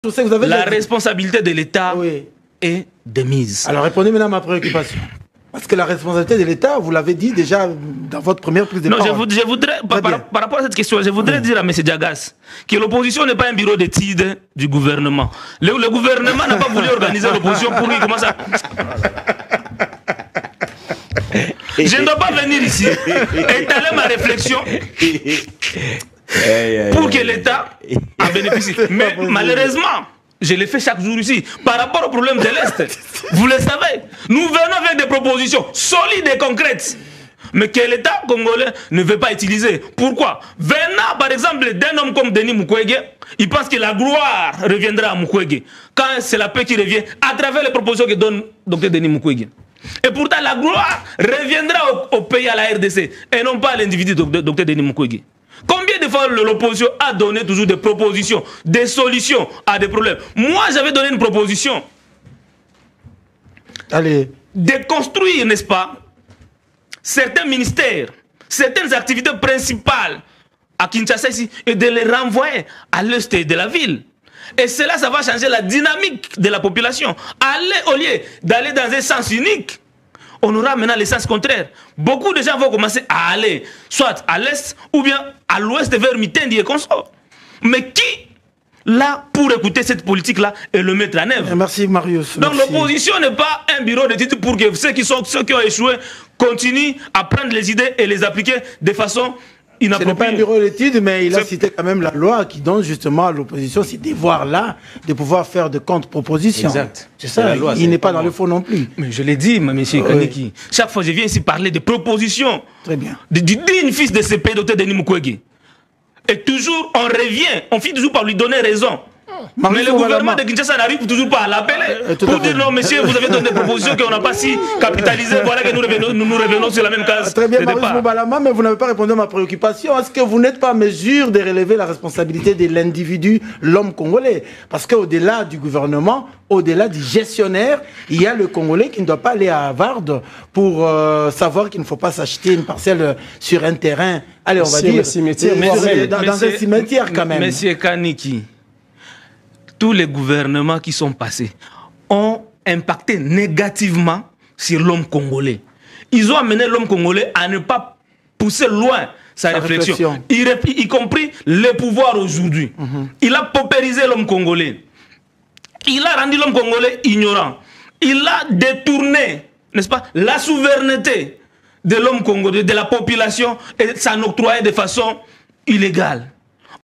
La responsabilité de l'État est démise. Alors répondez maintenant à ma préoccupation. Parce que la responsabilité de l'État, vous l'avez dit déjà dans votre première prise de parole. Non, je voudrais, par rapport à cette question, je voudrais dire à M. Diagas que l'opposition n'est pas un bureau d'études du gouvernement. Le gouvernement n'a pas voulu organiser l'opposition pour lui. Comment ça? Je ne dois pas venir ici étaler ma réflexion pour que l'État en bénéficie. Mais malheureusement, je l'ai fait chaque jour ici. Par rapport au problème de l'Est, vous le savez, nous venons avec des propositions solides et concrètes, mais que l'État congolais ne veut pas utiliser. Pourquoi? Venant par exemple d'un homme comme Denis Mukwege, il pense que la gloire reviendra à Mukwege. Quand c'est la paix qui revient, à travers les propositions que donne Dr Denis Mukwege. Et pourtant la gloire reviendra au pays, à la RDC, et non pas à l'individu Dr Denis Mukwege. Combien de fois l'opposition a donné toujours des propositions, des solutions à des problèmes? Moi, j'avais donné une proposition. Allez. De construire, n'est-ce pas, certains ministères, certaines activités principales à Kinshasa ici, et de les renvoyer à l'est de la ville. Et cela, ça va changer la dynamique de la population. Aller, au lieu d'aller dans un sens unique, on aura maintenant le sens contraire. Beaucoup de gens vont commencer à aller soit à l'est ou bien à l'ouest vers Mitendi et consort. Mais qui, là, pour écouter cette politique-là et le mettre en œuvre? Merci Marius. Donc l'opposition n'est pas un bureau d'études pour que ceux qui ont échoué continuent à prendre les idées et les appliquer de façon inappropriée. Ce n'est pas un bureau d'études, mais il a cité quand même la loi qui donne justement à l'opposition ces devoirs-là de pouvoir faire de contre-propositions. Exact. C'est ça, il n'est pas dans le faux non plus. Mais je l'ai dit, M. Kaniki. Chaque fois que je viens ici parler de propositions, très bien, du digne fils de ce pays, Dr Denis Mukwege. Et toujours, on revient, on finit toujours par lui donner raison. Mais le gouvernement de Kinshasa n'arrive toujours pas à l'appeler pour dire non, monsieur, vous avez donné des propositions qu'on n'a pas si capitalisées. Voilà que nous revenons sur la même case. Très bien, Marius Moubalama, mais vous n'avez pas répondu à ma préoccupation. Est-ce que vous n'êtes pas en mesure de relever la responsabilité de l'individu, l'homme congolais? Parce qu'au-delà du gouvernement, au-delà du gestionnaire, il y a le Congolais qui ne doit pas aller à Harvard pour savoir qu'il ne faut pas s'acheter une parcelle sur un terrain. Allez, on va dire, dans un cimetière quand même. Monsieur Kaniki, tous les gouvernements qui sont passés ont impacté négativement sur l'homme congolais. Ils ont amené l'homme congolais à ne pas pousser loin sa réflexion. Y compris le pouvoir aujourd'hui. Il a paupérisé l'homme congolais. Il a rendu l'homme congolais ignorant. Il a détourné, n'est-ce pas, la souveraineté de l'homme congolais, de la population, et s'en octroyer de façon illégale.